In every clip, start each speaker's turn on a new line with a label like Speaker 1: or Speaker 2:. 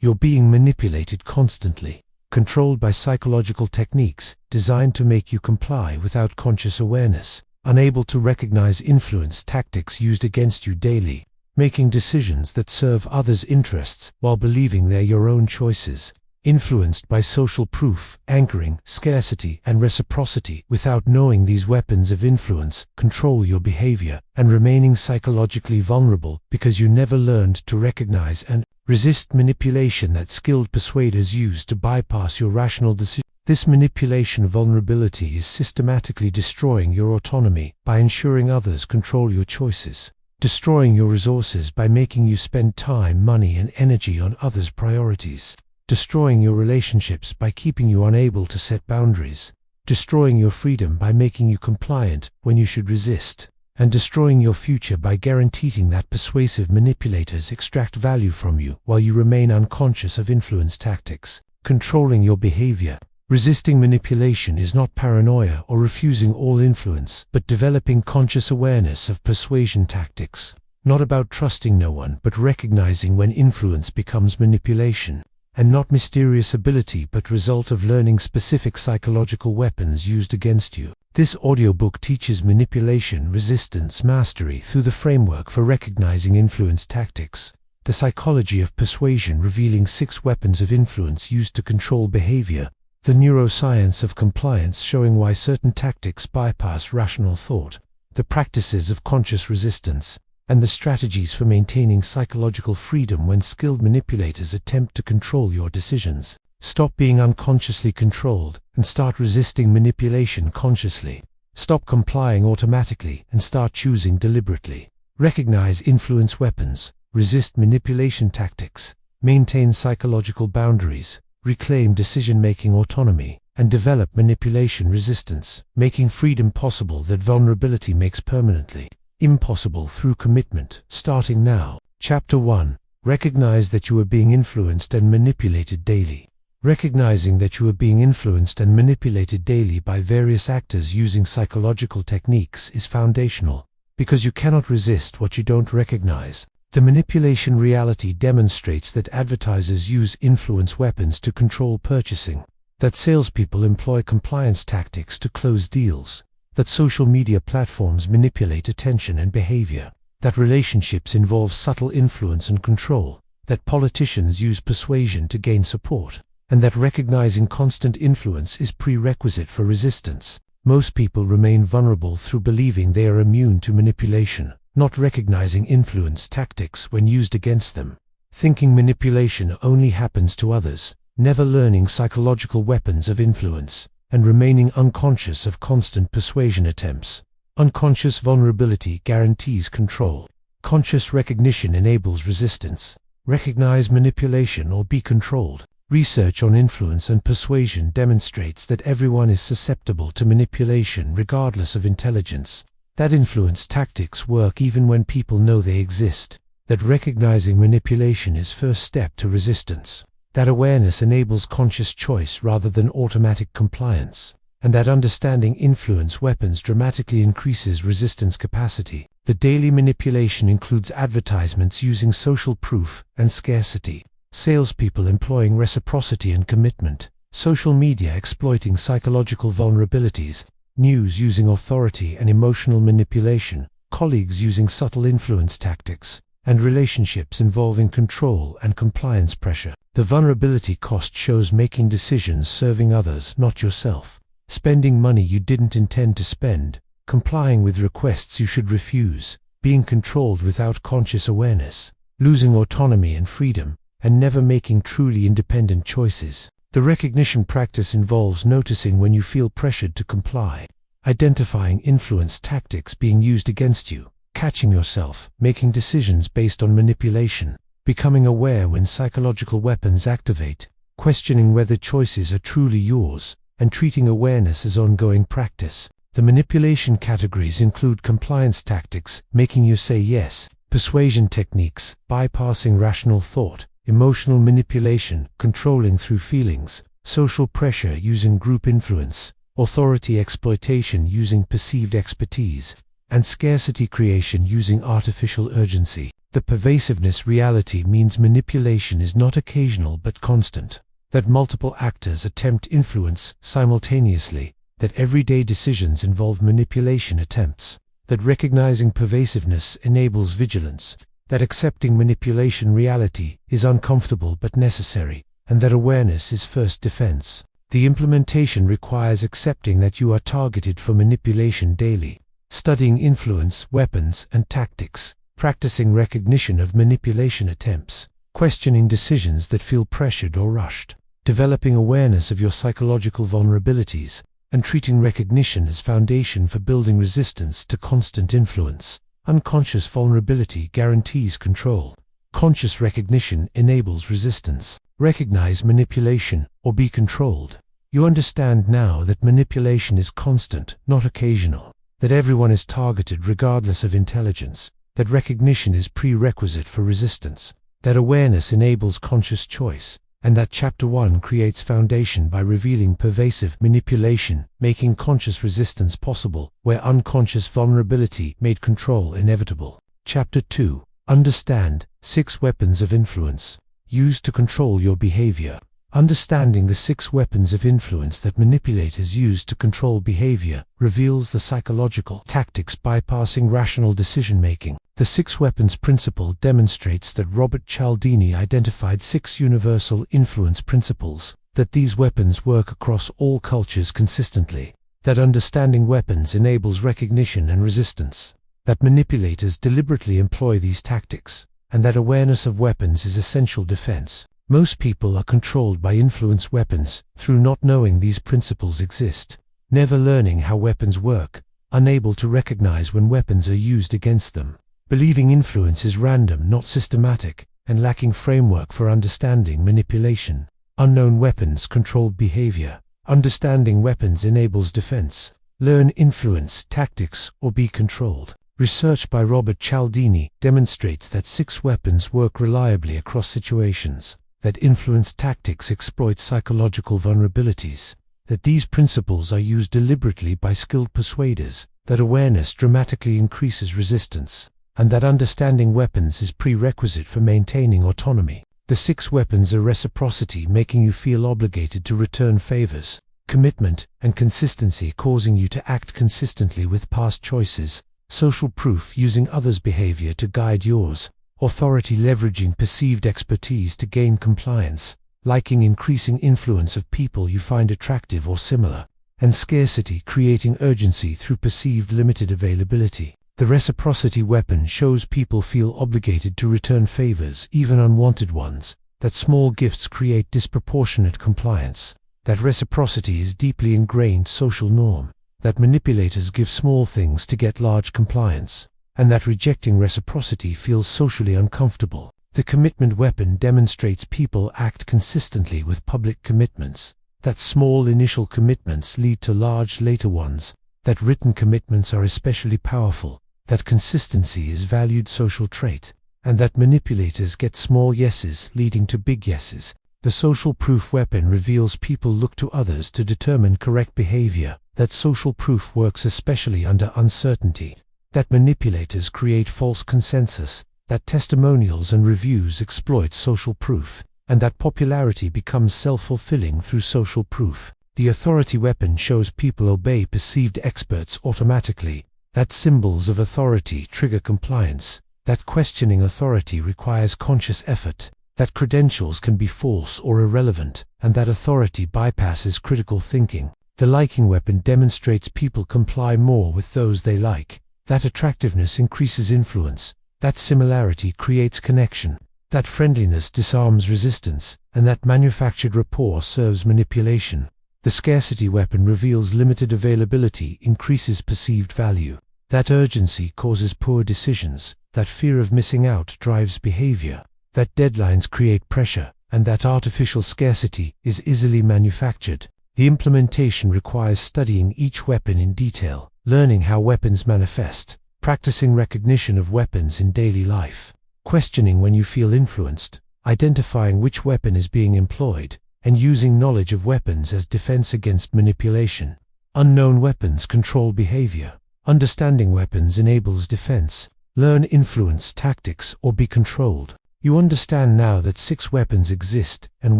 Speaker 1: You're being manipulated constantly, controlled by psychological techniques designed to make you comply without conscious awareness, unable to recognize influence tactics used against you daily, making decisions that serve others' interests while believing they're your own choices, influenced by social proof, anchoring, scarcity, and reciprocity without knowing these weapons of influence control your behavior, and remaining psychologically vulnerable because you never learned to recognize and resist manipulation that skilled persuaders use to bypass your rational decisions. This manipulation vulnerability is systematically destroying your autonomy by ensuring others control your choices, destroying your resources by making you spend time, money, and energy on others' priorities, destroying your relationships by keeping you unable to set boundaries, destroying your freedom by making you compliant when you should resist, and destroying your future by guaranteeing that persuasive manipulators extract value from you while you remain unconscious of influence tactics, controlling your behavior. Resisting manipulation is not paranoia or refusing all influence, but developing conscious awareness of persuasion tactics. Not about trusting no one, but recognizing when influence becomes manipulation. And not mysterious ability, but result of learning specific psychological weapons used against you. This audiobook teaches manipulation resistance mastery through the framework for recognizing influence tactics, the psychology of persuasion revealing 6 weapons of influence used to control behavior, the neuroscience of compliance showing why certain tactics bypass rational thought, the practices of conscious resistance, and the strategies for maintaining psychological freedom when skilled manipulators attempt to control your decisions. Stop being unconsciously controlled and start resisting manipulation consciously. Stop complying automatically and start choosing deliberately. Recognize influence weapons, resist manipulation tactics, maintain psychological boundaries, reclaim decision-making autonomy, and develop manipulation resistance, making freedom possible that vulnerability makes permanently impossible through commitment. Starting now. Chapter 1. Recognize that you are being influenced and manipulated daily. Recognizing that you are being influenced and manipulated daily by various actors using psychological techniques is foundational, because you cannot resist what you don't recognize. The manipulation reality demonstrates that advertisers use influence weapons to control purchasing, that salespeople employ compliance tactics to close deals, that social media platforms manipulate attention and behavior, that relationships involve subtle influence and control, that politicians use persuasion to gain support, and that recognizing constant influence is prerequisite for resistance. Most people remain vulnerable through believing they are immune to manipulation, not recognizing influence tactics when used against them, thinking manipulation only happens to others, never learning psychological weapons of influence, and remaining unconscious of constant persuasion attempts. Unconscious vulnerability guarantees control. Conscious recognition enables resistance. Recognize manipulation or be controlled. Research on influence and persuasion demonstrates that everyone is susceptible to manipulation regardless of intelligence, that influence tactics work even when people know they exist, that recognizing manipulation is first step to resistance, that awareness enables conscious choice rather than automatic compliance, and that understanding influence weapons dramatically increases resistance capacity. The daily manipulation includes advertisements using social proof and scarcity, salespeople employing reciprocity and commitment, social media exploiting psychological vulnerabilities, news using authority and emotional manipulation, colleagues using subtle influence tactics, and relationships involving control and compliance pressure. The vulnerability cost shows making decisions serving others, not yourself, spending money you didn't intend to spend, complying with requests you should refuse, being controlled without conscious awareness, losing autonomy and freedom, and never making truly independent choices. The recognition practice involves noticing when you feel pressured to comply, identifying influence tactics being used against you, catching yourself making decisions based on manipulation, becoming aware when psychological weapons activate, questioning whether choices are truly yours, and treating awareness as ongoing practice. The manipulation categories include compliance tactics, making you say yes, persuasion techniques, bypassing rational thought, emotional manipulation, controlling through feelings, social pressure using group influence, authority exploitation using perceived expertise, and scarcity creation using artificial urgency. The pervasiveness reality means manipulation is not occasional but constant, that multiple actors attempt influence simultaneously, that everyday decisions involve manipulation attempts, that recognizing pervasiveness enables vigilance, that accepting manipulation reality is uncomfortable but necessary, and that awareness is first defense. The implementation requires accepting that you are targeted for manipulation daily, studying influence, weapons, and tactics, practicing recognition of manipulation attempts, questioning decisions that feel pressured or rushed, developing awareness of your psychological vulnerabilities, and treating recognition as foundation for building resistance to constant influence. Unconscious vulnerability guarantees control. Conscious recognition enables resistance. Recognize manipulation, or be controlled. You understand now that manipulation is constant, not occasional, that everyone is targeted regardless of intelligence, that recognition is prerequisite for resistance, that awareness enables conscious choice, and that Chapter 1 creates foundation by revealing pervasive manipulation, making conscious resistance possible, where unconscious vulnerability made control inevitable. Chapter 2. Understand 6 weapons of influence used to control your behavior. Understanding the 6 weapons of influence that manipulators use to control behavior reveals the psychological tactics bypassing rational decision-making. The 6 weapons principle demonstrates that Robert Cialdini identified 6 universal influence principles, that these weapons work across all cultures consistently, that understanding weapons enables recognition and resistance, that manipulators deliberately employ these tactics, and that awareness of weapons is essential defense. Most people are controlled by influence weapons through not knowing these principles exist, never learning how weapons work, unable to recognize when weapons are used against them, believing influence is random, not systematic, and lacking framework for understanding manipulation. Unknown weapons control behavior. Understanding weapons enables defense. Learn influence tactics or be controlled. Research by Robert Cialdini demonstrates that 6 weapons work reliably across situations, that influence tactics exploit psychological vulnerabilities, that these principles are used deliberately by skilled persuaders, that awareness dramatically increases resistance, and that understanding weapons is prerequisite for maintaining autonomy. The 6 weapons are reciprocity, making you feel obligated to return favors, commitment and consistency, causing you to act consistently with past choices, social proof, using others' behavior to guide yours, authority, leveraging perceived expertise to gain compliance, liking, increasing influence of people you find attractive or similar, and scarcity, creating urgency through perceived limited availability. The reciprocity weapon shows people feel obligated to return favors, even unwanted ones, that small gifts create disproportionate compliance, that reciprocity is deeply ingrained social norm, that manipulators give small things to get large compliance, and that rejecting reciprocity feels socially uncomfortable. The commitment weapon demonstrates people act consistently with public commitments, that small initial commitments lead to large later ones, that written commitments are especially powerful, that consistency is valued social trait, and that manipulators get small yeses leading to big yeses. The social proof weapon reveals people look to others to determine correct behavior, that social proof works especially under uncertainty, that manipulators create false consensus, that testimonials and reviews exploit social proof, and that popularity becomes self-fulfilling through social proof. The authority weapon shows people obey perceived experts automatically, that symbols of authority trigger compliance, that questioning authority requires conscious effort, that credentials can be false or irrelevant, and that authority bypasses critical thinking. The liking weapon demonstrates people comply more with those they like, that attractiveness increases influence, that similarity creates connection, that friendliness disarms resistance, and that manufactured rapport serves manipulation. The scarcity weapon reveals limited availability increases perceived value, that urgency causes poor decisions, that fear of missing out drives behavior, that deadlines create pressure, and that artificial scarcity is easily manufactured. The implementation requires studying each weapon in detail, learning how weapons manifest, practicing recognition of weapons in daily life, questioning when you feel influenced, identifying which weapon is being employed, and using knowledge of weapons as defense against manipulation. Unknown weapons control behavior. Understanding weapons enables defense. learn influence tactics, or be controlled. You understand now that 6 weapons exist and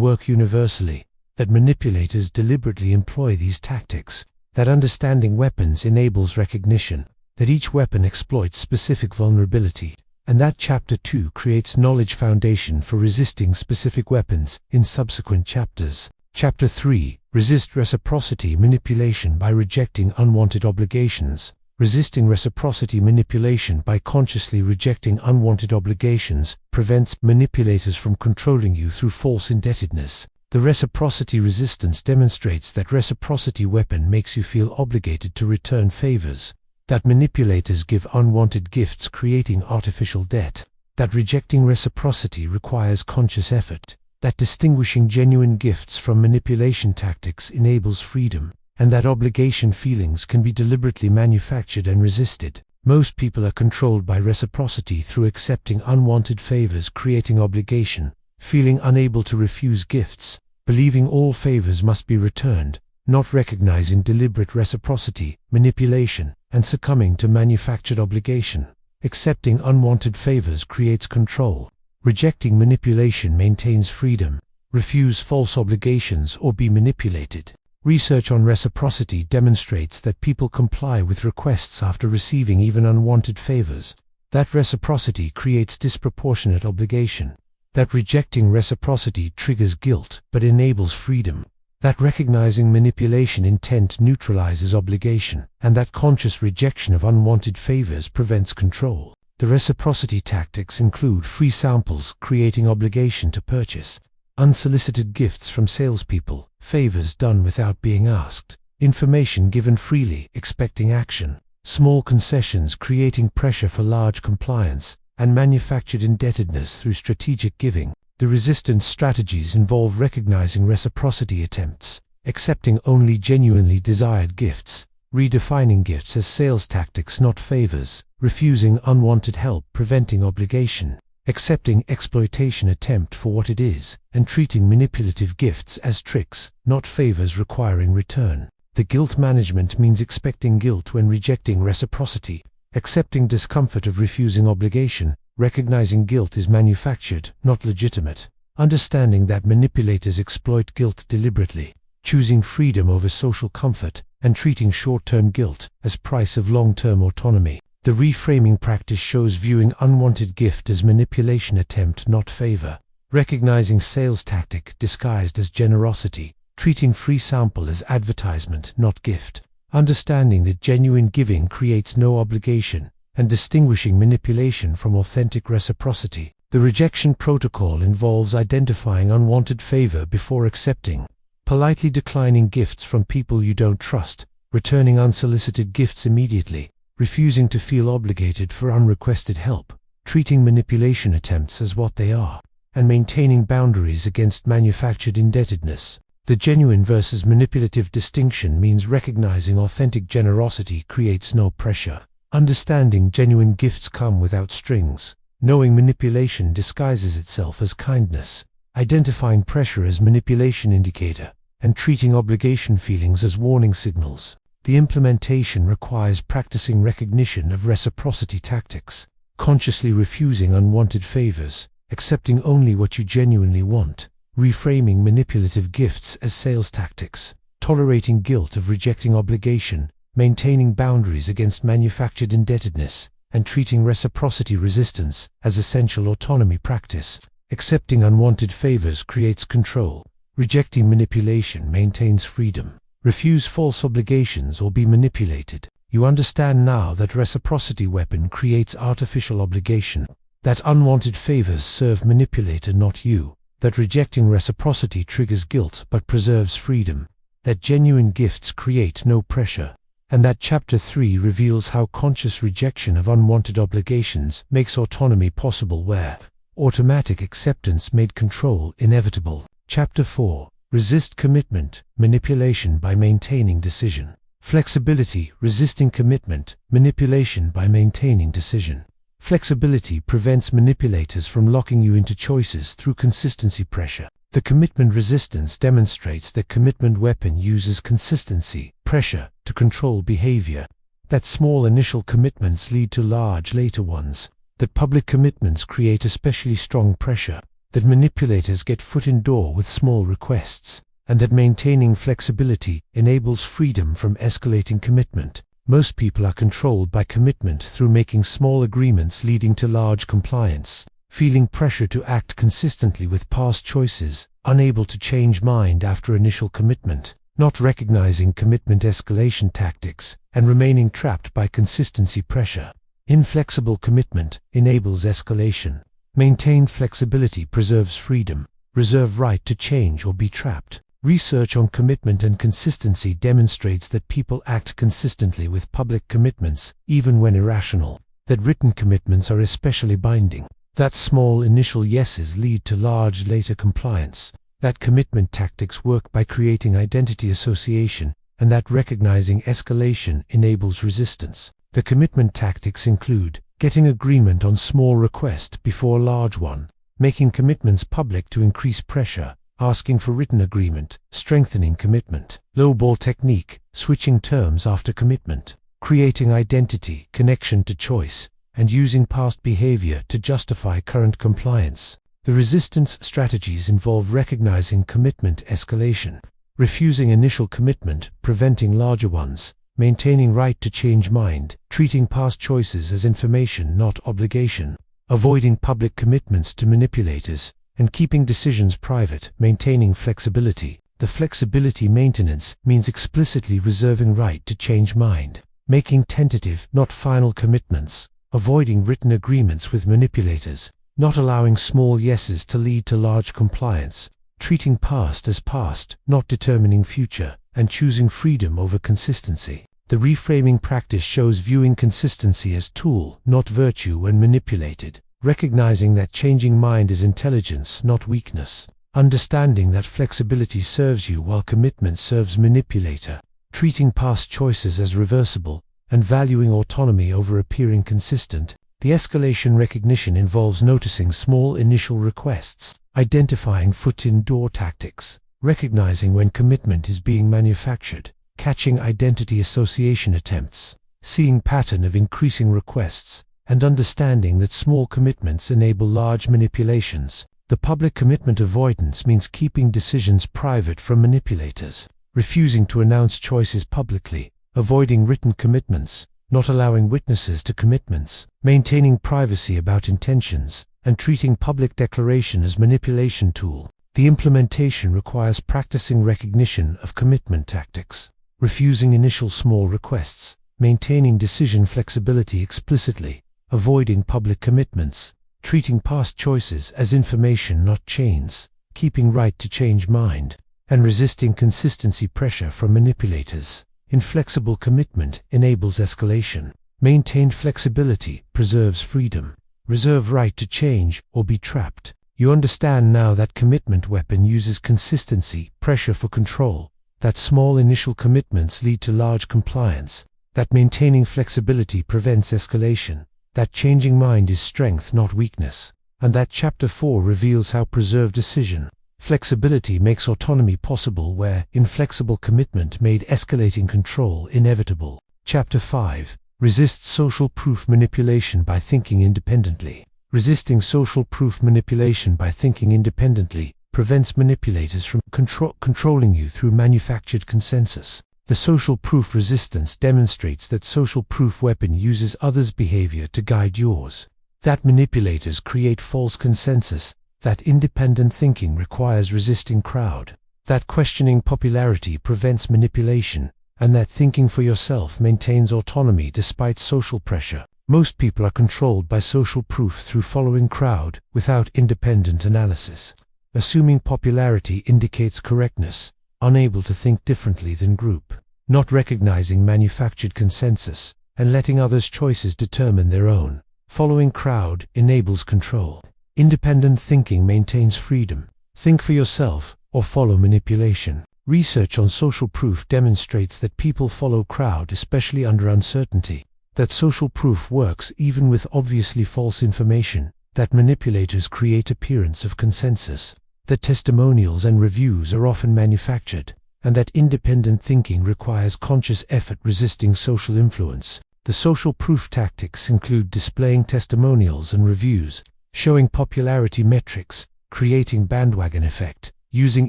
Speaker 1: work universally, that manipulators deliberately employ these tactics, that understanding weapons enables recognition, that each weapon exploits specific vulnerability, and that Chapter 2 creates knowledge foundation for resisting specific weapons in subsequent chapters. Chapter 3. Resist reciprocity manipulation by rejecting unwanted obligations. Resisting reciprocity manipulation by consciously rejecting unwanted obligations prevents manipulators from controlling you through false indebtedness. The reciprocity resistance demonstrates that reciprocity weapon makes you feel obligated to return favors, that manipulators give unwanted gifts creating artificial debt, that rejecting reciprocity requires conscious effort, that distinguishing genuine gifts from manipulation tactics enables freedom, and that obligation feelings can be deliberately manufactured and resisted. Most people are controlled by reciprocity through accepting unwanted favors creating obligation, feeling unable to refuse gifts, believing all favors must be returned, not recognizing deliberate reciprocity, manipulation, and succumbing to manufactured obligation. Accepting unwanted favors creates control. Rejecting manipulation maintains freedom. Refuse false obligations or be manipulated. Research on reciprocity demonstrates that people comply with requests after receiving even unwanted favors. That reciprocity creates disproportionate obligation. That rejecting reciprocity triggers guilt but enables freedom. That recognizing manipulation intent neutralizes obligation, and that conscious rejection of unwanted favors prevents control. The reciprocity tactics include free samples creating obligation to purchase, unsolicited gifts from salespeople, favors done without being asked, information given freely expecting action, small concessions creating pressure for large compliance, and manufactured indebtedness through strategic giving. The resistance strategies involve recognizing reciprocity attempts, accepting only genuinely desired gifts, redefining gifts as sales tactics not favors, refusing unwanted help preventing obligation, accepting exploitation attempt for what it is, and treating manipulative gifts as tricks, not favors requiring return. The guilt management means expecting guilt when rejecting reciprocity, accepting discomfort of refusing obligation, recognizing guilt is manufactured, not legitimate, understanding that manipulators exploit guilt deliberately, choosing freedom over social comfort, and treating short-term guilt as price of long-term autonomy. The reframing practice shows viewing unwanted gift as manipulation attempt not favor, recognizing sales tactic disguised as generosity, treating free sample as advertisement not gift, understanding that genuine giving creates no obligation, and distinguishing manipulation from authentic reciprocity. The rejection protocol involves identifying unwanted favor before accepting, politely declining gifts from people you don't trust, returning unsolicited gifts immediately, refusing to feel obligated for unrequested help, treating manipulation attempts as what they are, and maintaining boundaries against manufactured indebtedness. The genuine versus manipulative distinction means recognizing authentic generosity creates no pressure, understanding genuine gifts come without strings, knowing manipulation disguises itself as kindness, identifying pressure as manipulation indicator, and treating obligation feelings as warning signals. The implementation requires practicing recognition of reciprocity tactics, consciously refusing unwanted favors, accepting only what you genuinely want, reframing manipulative gifts as sales tactics, tolerating guilt of rejecting obligation, maintaining boundaries against manufactured indebtedness, and treating reciprocity resistance as essential autonomy practice. Accepting unwanted favors creates control. Rejecting manipulation maintains freedom. Refuse false obligations or be manipulated. You understand now that reciprocity weapon creates artificial obligation, that unwanted favors serve manipulator not you, that rejecting reciprocity triggers guilt but preserves freedom, that genuine gifts create no pressure, and that Chapter 3 reveals how conscious rejection of unwanted obligations makes autonomy possible where automatic acceptance made control inevitable. Chapter 4. Resist commitment, manipulation by maintaining decision. Flexibility, resisting commitment, manipulation by maintaining decision. Flexibility prevents manipulators from locking you into choices through consistency pressure. The commitment resistance demonstrates that commitment weapon uses consistency, pressure, to control behavior. that small initial commitments lead to large later ones, that public commitments create especially strong pressure, that manipulators get foot in door with small requests, and that maintaining flexibility enables freedom from escalating commitment. Most people are controlled by commitment through making small agreements leading to large compliance, feeling pressure to act consistently with past choices, unable to change mind after initial commitment, not recognizing commitment escalation tactics, and remaining trapped by consistency pressure. Inflexible commitment enables escalation. Maintained flexibility preserves freedom. Reserve right to change or be trapped. Research on commitment and consistency demonstrates that people act consistently with public commitments, even when irrational, that written commitments are especially binding, that small initial yeses lead to large later compliance, that commitment tactics work by creating identity association, and that recognizing escalation enables resistance. The commitment tactics include getting agreement on small request before a large one, making commitments public to increase pressure, asking for written agreement, strengthening commitment, lowball technique, switching terms after commitment, creating identity, connection to choice, and using past behavior to justify current compliance. The resistance strategies involve recognizing commitment escalation, refusing initial commitment, preventing larger ones, maintaining right to change mind, treating past choices as information, not obligation, avoiding public commitments to manipulators, and keeping decisions private, maintaining flexibility. The flexibility maintenance means explicitly reserving right to change mind, making tentative, not final commitments, avoiding written agreements with manipulators, not allowing small yeses to lead to large compliance, treating past as past, not determining future, and choosing freedom over consistency. The reframing practice shows viewing consistency as tool, not virtue when manipulated, recognizing that changing mind is intelligence, not weakness, understanding that flexibility serves you while commitment serves manipulator, treating past choices as reversible, and valuing autonomy over appearing consistent. The escalation recognition involves noticing small initial requests, identifying foot-in-door tactics, recognizing when commitment is being manufactured, catching identity association attempts, seeing pattern of increasing requests, and understanding that small commitments enable large manipulations. The public commitment avoidance means keeping decisions private from manipulators, refusing to announce choices publicly, avoiding written commitments, not allowing witnesses to commitments, maintaining privacy about intentions, and treating public declaration as manipulation tool. The implementation requires practicing recognition of commitment tactics, refusing initial small requests, maintaining decision flexibility explicitly, avoiding public commitments, treating past choices as information not chains, keeping right to change mind, and resisting consistency pressure from manipulators. Inflexible commitment enables escalation. Maintained flexibility preserves freedom. Reserve right to change or be trapped. You understand now that commitment weapon uses consistency, pressure for control, that small initial commitments lead to large compliance, that maintaining flexibility prevents escalation, that changing mind is strength not weakness, and that Chapter 4 reveals how preserved decision flexibility makes autonomy possible where inflexible commitment made escalating control inevitable. Chapter 5 resists social proof manipulation by thinking independently. Resisting social proof manipulation by thinking independently prevents manipulators from controlling you through manufactured consensus. The social proof resistance demonstrates that social proof weapon uses others' behavior to guide yours, that manipulators create false consensus, that independent thinking requires resisting crowd, that questioning popularity prevents manipulation, and that thinking for yourself maintains autonomy despite social pressure. Most people are controlled by social proof through following crowd without independent analysis. Assuming popularity indicates correctness, unable to think differently than group, not recognizing manufactured consensus, and letting others' choices determine their own. Following crowd enables control. Independent thinking maintains freedom. Think for yourself or follow manipulation. Research on social proof demonstrates that people follow crowd especially under uncertainty, that social proof works even with obviously false information, that manipulators create appearance of consensus, that testimonials and reviews are often manufactured, and that independent thinking requires conscious effort resisting social influence. The social proof tactics include displaying testimonials and reviews, showing popularity metrics, creating bandwagon effect, using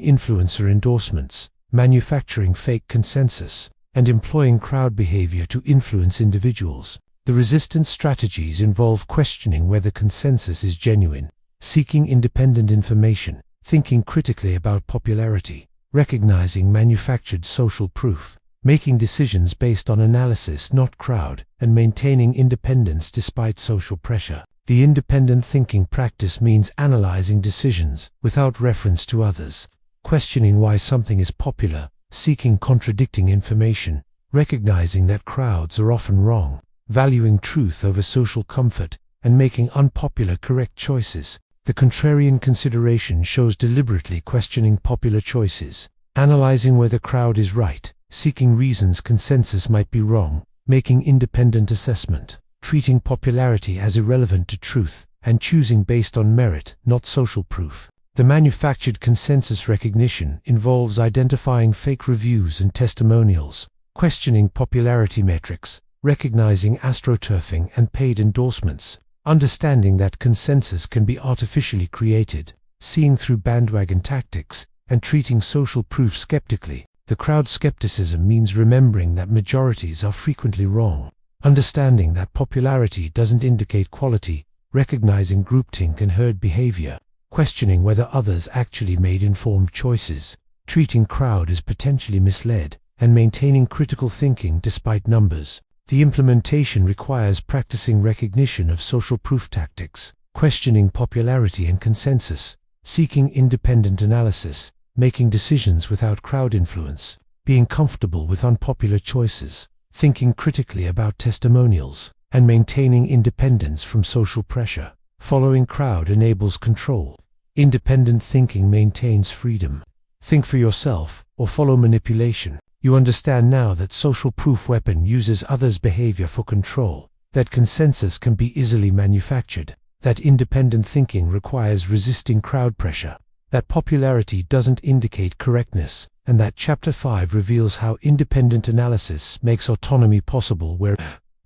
Speaker 1: influencer endorsements, manufacturing fake consensus, and employing crowd behavior to influence individuals. The resistance strategies involve questioning whether consensus is genuine, seeking independent information, thinking critically about popularity, recognizing manufactured social proof, making decisions based on analysis not crowd, and maintaining independence despite social pressure. The independent thinking practice means analyzing decisions without reference to others, questioning why something is popular, seeking contradicting information, recognizing that crowds are often wrong, valuing truth over social comfort, and making unpopular correct choices. The contrarian consideration shows deliberately questioning popular choices, analyzing whether crowd is right, seeking reasons consensus might be wrong, making independent assessment, treating popularity as irrelevant to truth, and choosing based on merit, not social proof. The manufactured consensus recognition involves identifying fake reviews and testimonials, questioning popularity metrics, recognizing astroturfing and paid endorsements, understanding that consensus can be artificially created, seeing through bandwagon tactics, and treating social proof skeptically. The crowd skepticism means remembering that majorities are frequently wrong, understanding that popularity doesn't indicate quality, recognizing groupthink and herd behavior, questioning whether others actually made informed choices, treating crowd as potentially misled, and maintaining critical thinking despite numbers. The implementation requires practicing recognition of social proof tactics, questioning popularity and consensus, seeking independent analysis, making decisions without crowd influence, being comfortable with unpopular choices, thinking critically about testimonials, and maintaining independence from social pressure. Following crowd enables control. Independent thinking maintains freedom. Think for yourself, or follow manipulation. You understand now that social proof weapon uses others' behavior for control, that consensus can be easily manufactured, that independent thinking requires resisting crowd pressure, that popularity doesn't indicate correctness, and that Chapter 5 reveals how independent analysis makes autonomy possible where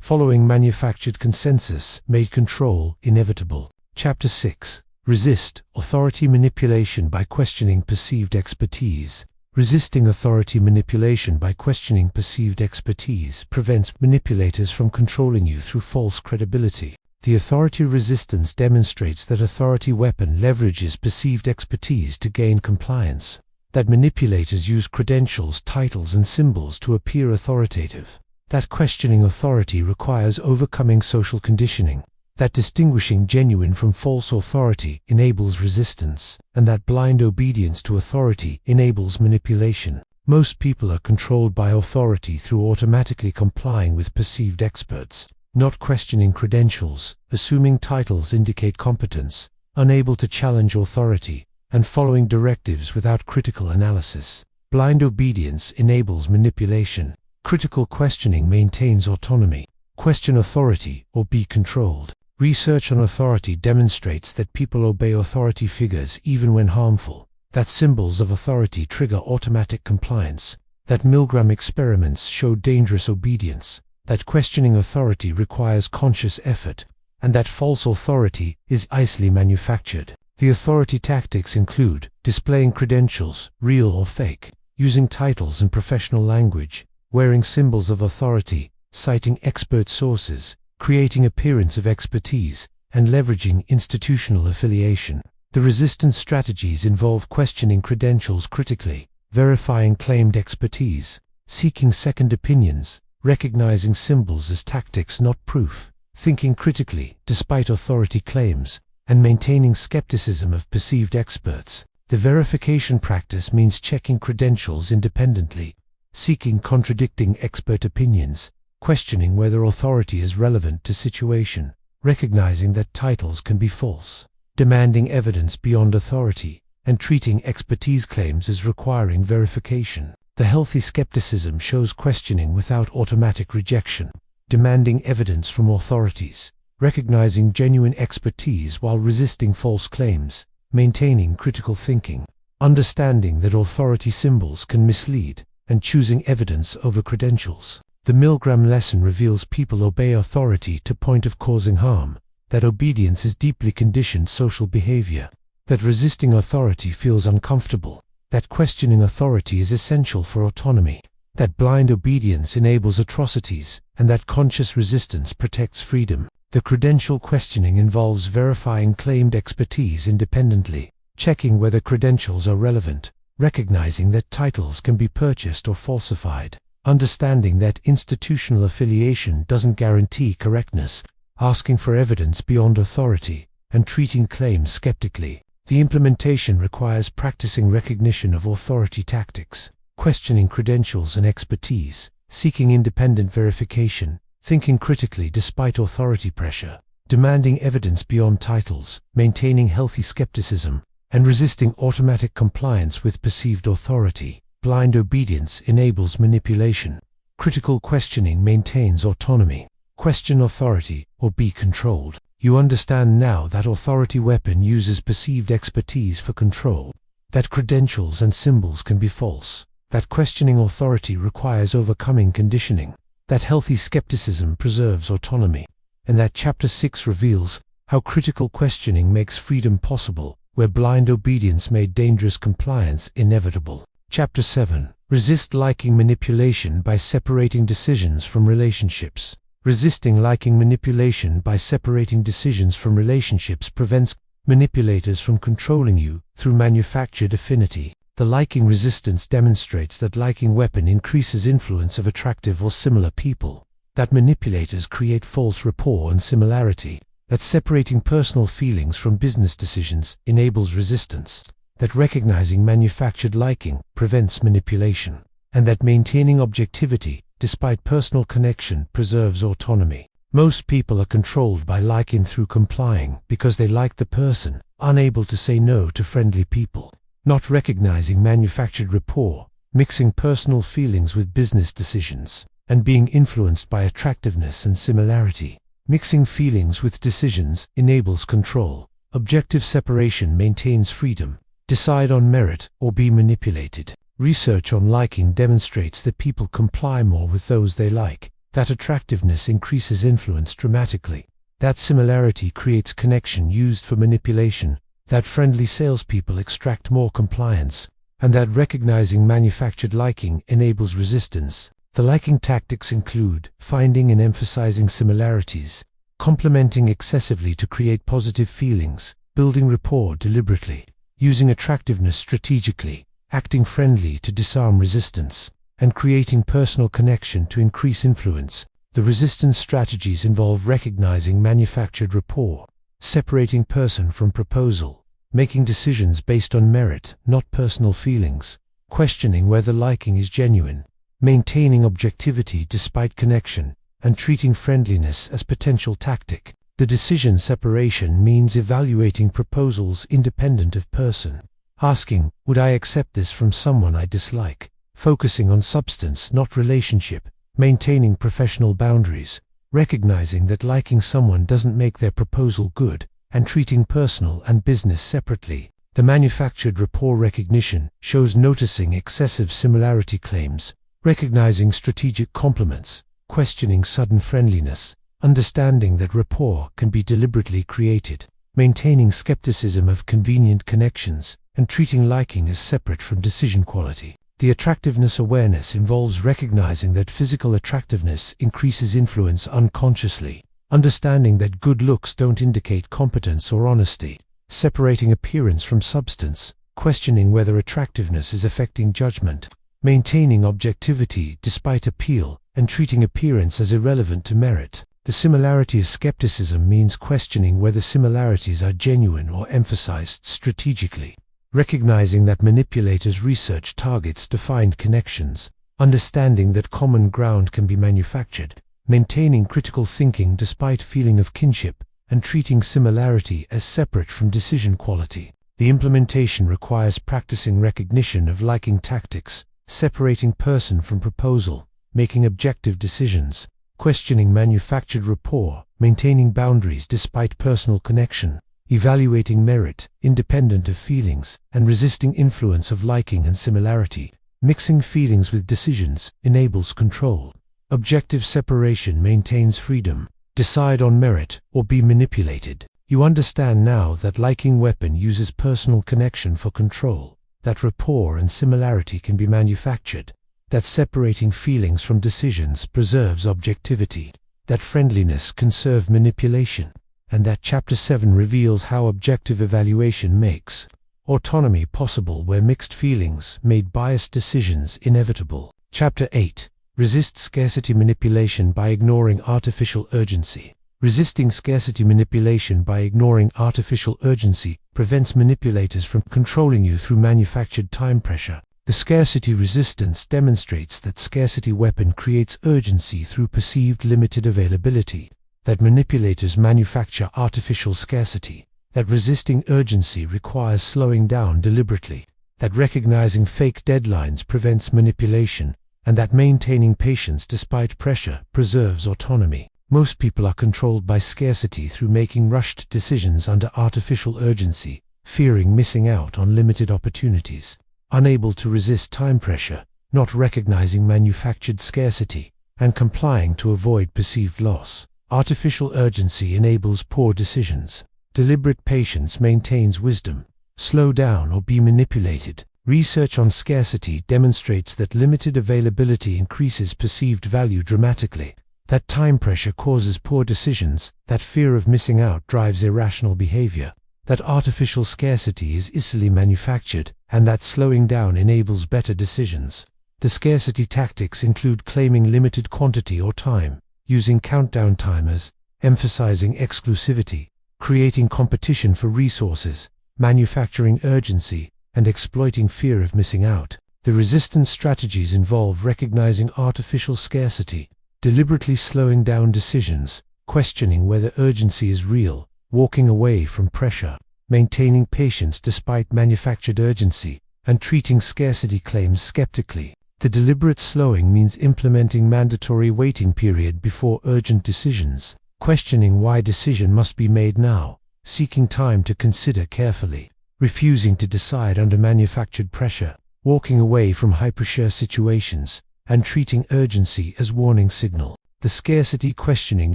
Speaker 1: following manufactured consensus made control inevitable. Chapter 6. Resist authority manipulation by questioning perceived expertise. Resisting authority manipulation by questioning perceived expertise prevents manipulators from controlling you through false credibility. The authority resistance demonstrates that authority weapon leverages perceived expertise to gain compliance, that manipulators use credentials, titles, and symbols to appear authoritative, that questioning authority requires overcoming social conditioning, that distinguishing genuine from false authority enables resistance, and that blind obedience to authority enables manipulation. Most people are controlled by authority through automatically complying with perceived experts, not questioning credentials, assuming titles indicate competence, unable to challenge authority, and following directives without critical analysis. Blind obedience enables manipulation. Critical questioning maintains autonomy. Question authority or be controlled. Research on authority demonstrates that people obey authority figures even when harmful, that symbols of authority trigger automatic compliance, that Milgram experiments show dangerous obedience, that questioning authority requires conscious effort, and that false authority is easily manufactured. The authority tactics include displaying credentials, real or fake, using titles and professional language, wearing symbols of authority, citing expert sources, creating appearance of expertise, and leveraging institutional affiliation. The resistance strategies involve questioning credentials critically, verifying claimed expertise, seeking second opinions, recognizing symbols as tactics not proof, thinking critically despite authority claims, and maintaining skepticism of perceived experts. The verification practice means checking credentials independently, seeking contradicting expert opinions, questioning whether authority is relevant to situation, recognizing that titles can be false, demanding evidence beyond authority, and treating expertise claims as requiring verification. The healthy skepticism shows questioning without automatic rejection, demanding evidence from authorities, recognizing genuine expertise while resisting false claims, maintaining critical thinking. understanding that authority symbols can mislead, and choosing evidence over credentials. The Milgram lesson reveals people obey authority to point of causing harm, that obedience is deeply conditioned social behavior, that resisting authority feels uncomfortable, that questioning authority is essential for autonomy, that blind obedience enables atrocities, and that conscious resistance protects freedom. The credential questioning involves verifying claimed expertise independently, checking whether credentials are relevant, recognizing that titles can be purchased or falsified, understanding that institutional affiliation doesn't guarantee correctness, asking for evidence beyond authority, and treating claims skeptically. The implementation requires practicing recognition of authority tactics, questioning credentials and expertise, seeking independent verification, thinking critically despite authority pressure, demanding evidence beyond titles, maintaining healthy skepticism, and resisting automatic compliance with perceived authority. Blind obedience enables manipulation. Critical questioning maintains autonomy. Question authority, or be controlled. You understand now that authority weapon uses perceived expertise for control, that credentials and symbols can be false, that questioning authority requires overcoming conditioning, that healthy skepticism preserves autonomy, and that Chapter 6 reveals how critical questioning makes freedom possible, where blind obedience made dangerous compliance inevitable. Chapter 7. Resist liking manipulation by separating decisions from relationships. Resisting liking manipulation by separating decisions from relationships prevents manipulators from controlling you through manufactured affinity. The liking resistance demonstrates that liking weapon increases influence of attractive or similar people, that manipulators create false rapport and similarity, that separating personal feelings from business decisions enables resistance, that recognizing manufactured liking prevents manipulation, and that maintaining objectivity despite personal connection preserves autonomy. Most people are controlled by liking through complying because they like the person, unable to say no to friendly people. Not recognizing manufactured rapport, mixing personal feelings with business decisions, and being influenced by attractiveness and similarity. Mixing feelings with decisions enables control. Objective separation maintains freedom. Decide on merit or be manipulated. Research on liking demonstrates that people comply more with those they like, that attractiveness increases influence dramatically, that similarity creates connection used for manipulation, that friendly salespeople extract more compliance, and that recognizing manufactured liking enables resistance. The liking tactics include finding and emphasizing similarities, complimenting excessively to create positive feelings, building rapport deliberately, using attractiveness strategically, acting friendly to disarm resistance, and creating personal connection to increase influence. The resistance strategies involve recognizing manufactured rapport, separating person from proposal, making decisions based on merit, not personal feelings, questioning whether liking is genuine, maintaining objectivity despite connection, and treating friendliness as potential tactic. The decision separation means evaluating proposals independent of person, asking, would I accept this from someone I dislike? Focusing on substance, not relationship, maintaining professional boundaries, recognizing that liking someone doesn't make their proposal good, and treating personal and business separately. The manufactured rapport recognition shows noticing excessive similarity claims, recognizing strategic compliments, questioning sudden friendliness, understanding that rapport can be deliberately created, maintaining skepticism of convenient connections, and treating liking as separate from decision quality. The attractiveness awareness involves recognizing that physical attractiveness increases influence unconsciously, understanding that good looks don't indicate competence or honesty, separating appearance from substance, questioning whether attractiveness is affecting judgment, maintaining objectivity despite appeal, and treating appearance as irrelevant to merit. The similarity of skepticism means questioning whether similarities are genuine or emphasized strategically, recognizing that manipulators research targets to find connections, understanding that common ground can be manufactured, maintaining critical thinking despite feeling of kinship, and treating similarity as separate from decision quality. The implementation requires practicing recognition of liking tactics, separating person from proposal, making objective decisions, questioning manufactured rapport, maintaining boundaries despite personal connection, evaluating merit, independent of feelings, and resisting influence of liking and similarity. Mixing feelings with decisions enables control. Objective separation maintains freedom. Decide on merit or be manipulated. You understand now that liking weapon uses personal connection for control, that rapport and similarity can be manufactured, that separating feelings from decisions preserves objectivity, that friendliness can serve manipulation, and that Chapter 7 reveals how objective evaluation makes autonomy possible where mixed feelings made biased decisions inevitable. Chapter 8. Resist scarcity manipulation by ignoring artificial urgency. Resisting scarcity manipulation by ignoring artificial urgency prevents manipulators from controlling you through manufactured time pressure. The scarcity resistance demonstrates that scarcity weapon creates urgency through perceived limited availability, that manipulators manufacture artificial scarcity, that resisting urgency requires slowing down deliberately, that recognizing fake deadlines prevents manipulation, and that maintaining patience despite pressure preserves autonomy. Most people are controlled by scarcity through making rushed decisions under artificial urgency, fearing missing out on limited opportunities, unable to resist time pressure, not recognizing manufactured scarcity, and complying to avoid perceived loss. Artificial urgency enables poor decisions. Deliberate patience maintains wisdom. Slow down or be manipulated. Research on scarcity demonstrates that limited availability increases perceived value dramatically, that time pressure causes poor decisions, that fear of missing out drives irrational behavior, that artificial scarcity is easily manufactured, and that slowing down enables better decisions. The scarcity tactics include claiming limited quantity or time, using countdown timers, emphasizing exclusivity, creating competition for resources, manufacturing urgency, and exploiting fear of missing out. The resistance strategies involve recognizing artificial scarcity, deliberately slowing down decisions, questioning whether urgency is real, walking away from pressure, maintaining patience despite manufactured urgency, and treating scarcity claims skeptically. The deliberate slowing means implementing mandatory waiting period before urgent decisions, questioning why decision must be made now, seeking time to consider carefully, refusing to decide under manufactured pressure, walking away from high-pressure situations, and treating urgency as warning signal. The scarcity questioning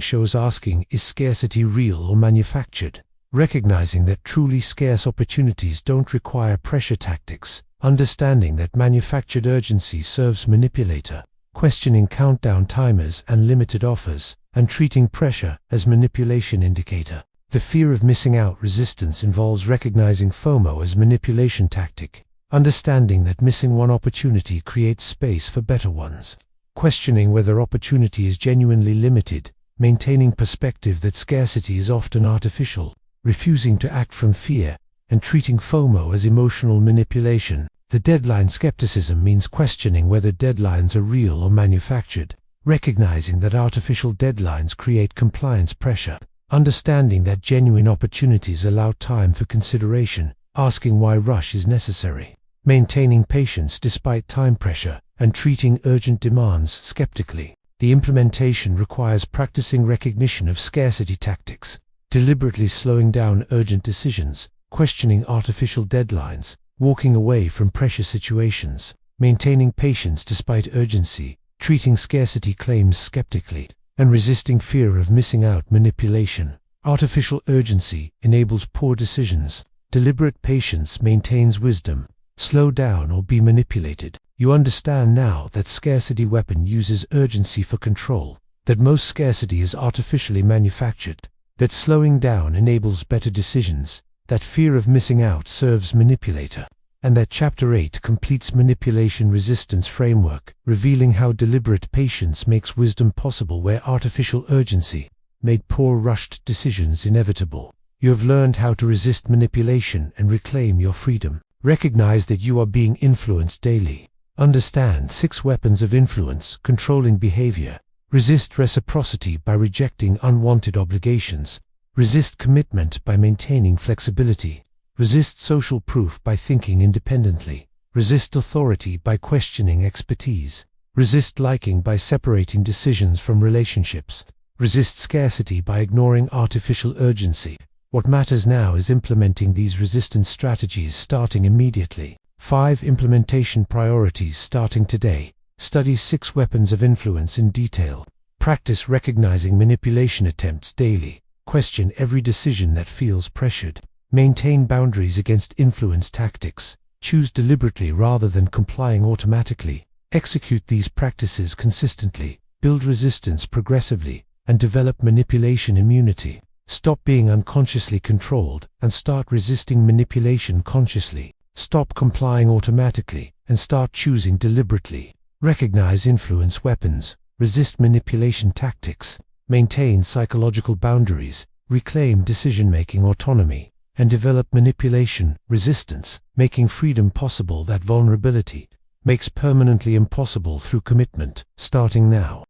Speaker 1: shows asking, is scarcity real or manufactured? Recognizing that truly scarce opportunities don't require pressure tactics, understanding that manufactured urgency serves manipulator, questioning countdown timers and limited offers, and treating pressure as manipulation indicator. The fear of missing out resistance involves recognizing FOMO as manipulation tactic, understanding that missing one opportunity creates space for better ones, questioning whether opportunity is genuinely limited, maintaining perspective that scarcity is often artificial, refusing to act from fear, and treating FOMO as emotional manipulation. The deadline skepticism means questioning whether deadlines are real or manufactured, recognizing that artificial deadlines create compliance pressure, understanding that genuine opportunities allow time for consideration, asking why rush is necessary, maintaining patience despite time pressure, and treating urgent demands skeptically. The implementation requires practicing recognition of scarcity tactics, deliberately slowing down urgent decisions, questioning artificial deadlines, walking away from pressure situations, maintaining patience despite urgency, treating scarcity claims skeptically, and resisting fear of missing out manipulation. Artificial urgency enables poor decisions. Deliberate patience maintains wisdom. Slow down or be manipulated. You understand now that scarcity weapon uses urgency for control, that most scarcity is artificially manufactured, that slowing down enables better decisions, that fear of missing out serves manipulator, and that Chapter 8 completes manipulation resistance framework, revealing how deliberate patience makes wisdom possible where artificial urgency made poor rushed decisions inevitable. You have learned how to resist manipulation and reclaim your freedom. Recognize that you are being influenced daily. Understand 6 weapons of influence controlling behavior. Resist reciprocity by rejecting unwanted obligations. Resist commitment by maintaining flexibility. Resist social proof by thinking independently. Resist authority by questioning expertise. Resist liking by separating decisions from relationships. Resist scarcity by ignoring artificial urgency. What matters now is implementing these resistance strategies starting immediately. 5 implementation priorities starting today. Study 6 weapons of influence in detail. Practice recognizing manipulation attempts daily. Question every decision that feels pressured. Maintain boundaries against influence tactics. Choose deliberately rather than complying automatically. Execute these practices consistently. Build resistance progressively, and develop manipulation immunity. Stop being unconsciously controlled and start resisting manipulation consciously. Stop complying automatically and start choosing deliberately. Recognize influence weapons. Resist manipulation tactics. Maintain psychological boundaries. Reclaim decision-making autonomy. And develop manipulation resistance, making freedom possible that vulnerability makes permanently impossible through commitment, starting now.